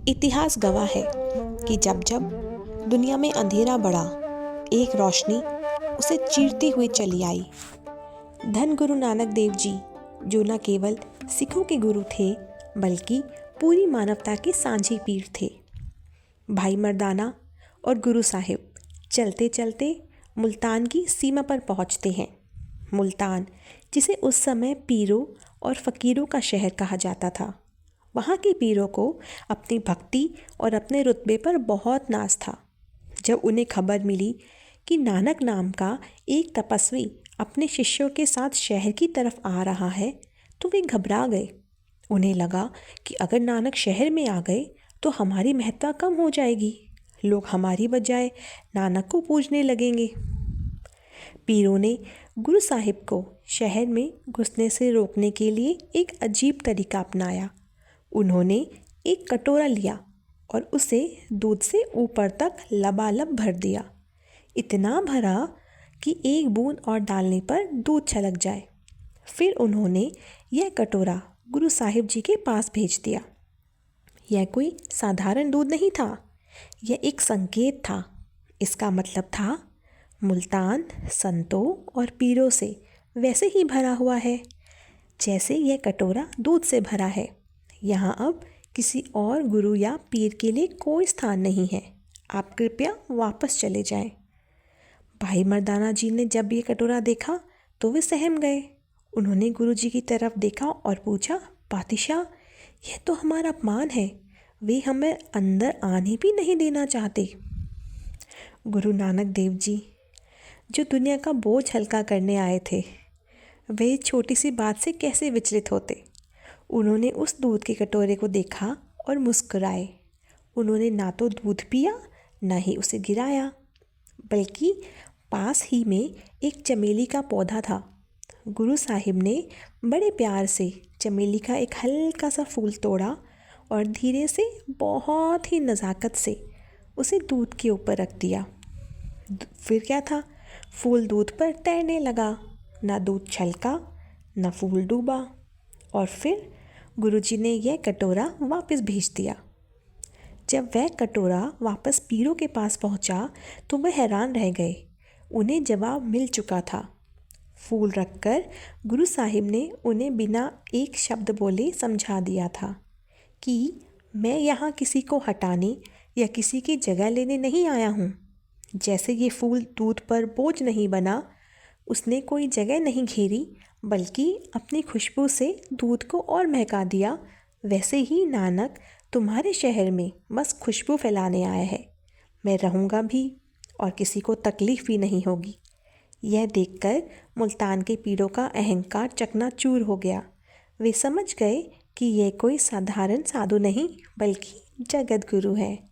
इतिहास गवाह है कि जब जब दुनिया में अंधेरा बढ़ा, एक रोशनी उसे चीरती हुई चली आई। धन गुरु नानक देव जी, जो न केवल सिखों के गुरु थे बल्कि पूरी मानवता के साझी पीर थे। भाई मर्दाना और गुरु साहिब चलते चलते मुल्तान की सीमा पर पहुंचते हैं। मुल्तान, जिसे उस समय पीरों और फ़कीरों का शहर कहा जाता था। वहाँ के पीरों को अपनी भक्ति और अपने रुतबे पर बहुत नाज था। जब उन्हें खबर मिली कि नानक नाम का एक तपस्वी अपने शिष्यों के साथ शहर की तरफ आ रहा है, तो वे घबरा गए। उन्हें लगा कि अगर नानक शहर में आ गए तो हमारी महत्ता कम हो जाएगी, लोग हमारी बजाय नानक को पूजने लगेंगे। पीरों ने गुरु साहिब को शहर में घुसने से रोकने के लिए एक अजीब तरीका अपनाया। उन्होंने एक कटोरा लिया और उसे दूध से ऊपर तक लबालब भर दिया। इतना भरा कि एक बूंद और डालने पर दूध छलक जाए। फिर उन्होंने यह कटोरा गुरु साहिब जी के पास भेज दिया। यह कोई साधारण दूध नहीं था, यह एक संकेत था। इसका मतलब था, मुल्तान संतों और पीरों से वैसे ही भरा हुआ है जैसे यह कटोरा दूध से भरा है। यहाँ अब किसी और गुरु या पीर के लिए कोई स्थान नहीं है। आप कृपया वापस चले जाएं। भाई मर्दाना जी ने जब ये कटोरा देखा तो वे सहम गए। उन्होंने गुरु जी की तरफ देखा और पूछा, पातिशाह, यह तो हमारा अपमान है। वे हमें अंदर आने भी नहीं देना चाहते। गुरु नानक देव जी, जो दुनिया का बोझ हल्का करने आए थे, वे छोटी सी बात से कैसे विचलित होते। उन्होंने उस दूध के कटोरे को देखा और मुस्कुराए। उन्होंने ना तो दूध पिया, ना ही उसे गिराया, बल्कि पास ही में एक चमेली का पौधा था। गुरु साहिब ने बड़े प्यार से चमेली का एक हल्का सा फूल तोड़ा और धीरे से, बहुत ही नज़ाकत से उसे दूध के ऊपर रख दिया। फिर क्या था, फूल दूध पर तैरने लगा। ना दूध छलका, ना फूल डूबा। और फिर गुरुजी ने यह कटोरा वापस भेज दिया। जब वह कटोरा वापस पीरों के पास पहुंचा तो वह हैरान रह गए। उन्हें जवाब मिल चुका था। फूल रखकर गुरु साहिब ने उन्हें बिना एक शब्द बोले समझा दिया था कि मैं यहाँ किसी को हटाने या किसी की जगह लेने नहीं आया हूँ। जैसे ये फूल दूध पर बोझ नहीं बना, उसने कोई जगह नहीं घेरी, बल्कि अपनी खुशबू से दूध को और महका दिया, वैसे ही नानक तुम्हारे शहर में बस खुशबू फैलाने आया है। मैं रहूँगा भी और किसी को तकलीफ़ भी नहीं होगी। यह देखकर मुल्तान के पीरों का अहंकार चकनाचूर हो गया। वे समझ गए कि यह कोई साधारण साधु नहीं बल्कि जगत गुरु है।